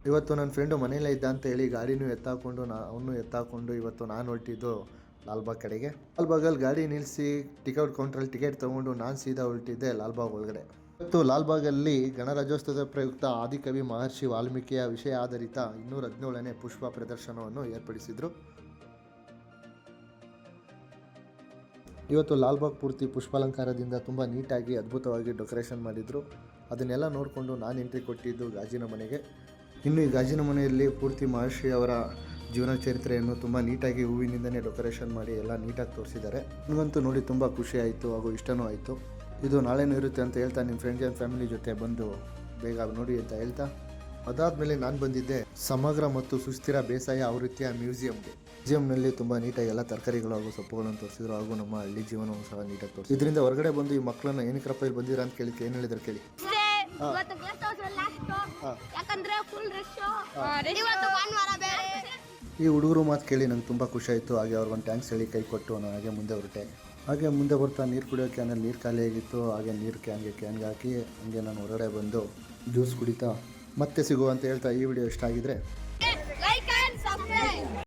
ಇವತ್ತು ನನ್ನ ಫ್ರೆಂಡು ಮನೆಯಲ್ಲೇ ಇದ್ದ ಅಂತ ಹೇಳಿ ಗಾಡಿನೂ ಎತ್ತಾಕೊಂಡು ಅವನು ಎತ್ತಾಕೊಂಡು ಇವತ್ತು ನಾನು ಹೊರಟಿದ್ದು ಲಾಲ್ಬಾಗ್ ಕಡೆಗೆ. ಲಾಲ್ಬಾಗಲ್ಲಿ ಗಾಡಿ ನಿಲ್ಲಿಸಿ ಟಿಕೆಟ್ ಕೌಂಟ್ರಲ್ಲಿ ಟಿಕೆಟ್ ತೊಗೊಂಡು ನಾನು ಸೀದಾ ಹೊರಟಿದ್ದೆ ಲಾಲ್ಬಾಗ್ ಒಳಗಡೆ. ಇವತ್ತು ಲಾಲ್ಬಾಗಲ್ಲಿ ಗಣರಾಜ್ಯೋತ್ಸವದ ಪ್ರಯುಕ್ತ ಆದಿಕವಿ ಮಹರ್ಷಿ ವಾಲ್ಮೀಕಿಯ ವಿಷಯ ಆಧಾರಿತ 217ನೇ ಪುಷ್ಪ ಪ್ರದರ್ಶನವನ್ನು ಏರ್ಪಡಿಸಿದರು. ಇವತ್ತು ಲಾಲ್ಬಾಗ್ ಪೂರ್ತಿ ಪುಷ್ಪಾಲಂಕಾರದಿಂದ ತುಂಬ ನೀಟಾಗಿ ಅದ್ಭುತವಾಗಿ ಡೆಕೋರೇಷನ್ ಮಾಡಿದರು. ಅದನ್ನೆಲ್ಲ ನೋಡಿಕೊಂಡು ನಾನು ಎಂಟ್ರಿ ಕೊಟ್ಟಿದ್ದು ಗಾಜಿನ ಮನೆಗೆ. ಇನ್ನು ಈ ಗಾಜಿನ ಮನೆಯಲ್ಲಿ ಪೂರ್ತಿ ಮಹರ್ಷಿ ಅವರ ಜೀವನ ಚರಿತ್ರೆಯನ್ನು ತುಂಬ ನೀಟಾಗಿ ಹೂವಿನಿಂದನೇ ಡೆಕೋರೇಷನ್ ಮಾಡಿ ಎಲ್ಲ ನೀಟಾಗಿ ತೋರಿಸಿದ್ದಾರೆ. ನನಗಂತೂ ನೋಡಿ ತುಂಬ ಖುಷಿ ಆಯಿತು ಹಾಗೂ ಇಷ್ಟನೂ ಆಯಿತು. ಇದು ನಾಳೆನೂ ಇರುತ್ತೆ ಅಂತ ಹೇಳ್ತಾ ನಿಮ್ಮ ಫ್ರೆಂಡ್ಸ್ ಆ್ಯಂಡ್ ಫ್ಯಾಮಿಲಿ ಜೊತೆ ಬಂದು ಬೇಗ ನೋಡಿ ಅಂತ ಹೇಳ್ತಾ ಅದಾದಮೇಲೆ ನಾನು ಬಂದಿದ್ದೆ ಸಮಗ್ರ ಮತ್ತು ಸುಸ್ಥಿರ ಬೇಸಾಯ ಆವೃತ್ತಿಯ ಮ್ಯೂಸಿಯಂನಲ್ಲಿ ತುಂಬ ನೀಟಾಗಿ ಎಲ್ಲ ತರಕಾರಿಗಳು ಹಾಗೂ ಸೊಪ್ಪುಗಳನ್ನು ತೋರಿಸಿದ್ರು ಹಾಗೂ ನಮ್ಮ ಹಳ್ಳಿ ಜೀವನವನ್ನು ಸಹ ನೀಟಾಗಿ ತೋರಿಸಿ. ಇದರಿಂದ ಹೊರಗಡೆ ಬಂದು ಈ ಮಕ್ಕಳನ್ನ ಏನಕ್ಕಪ್ಪ ಇಲ್ಲಿ ಬಂದಿರಾ ಅಂತ ಕೇಳಿಕ್ಕೆ ಏನು ಹೇಳಿದ್ರು ಕೇಳಿ. ಈ ಹುಡುಗರು ಮಾತು ಕೇಳಿ ನಂಗೆ ತುಂಬ ಖುಷಿ ಆಯಿತು. ಹಾಗೆ ಅವ್ರಿಗೊಂದು ಟ್ಯಾಂಕ್ಸ್ ಹೇಳಿ ಕೈ ಕೊಟ್ಟು ನಾನು ಹಾಗೆ ಮುಂದೆ ಹೊರಟೆ. ಹಾಗೆ ಮುಂದೆ ಬರ್ತಾ ನೀರು ಕುಡಿಯೋ ಕ್ಯಾನಲ್ಲಿ ನೀರು ಖಾಲಿ ಆಗಿತ್ತು. ಹಾಗೆ ನೀರು ಕ್ಯಾನ್ಗೆ ಹಾಕಿ ಹಂಗೆ ನಾನು ಹೊರಗಡೆ ಬಂದು ಜ್ಯೂಸ್ ಕುಡಿತಾ ಮತ್ತೆ ಸಿಗುವ ಅಂತ ಹೇಳ್ತಾ ಈ ವಿಡಿಯೋ ಇಷ್ಟ ಆಗಿದ್ರೆ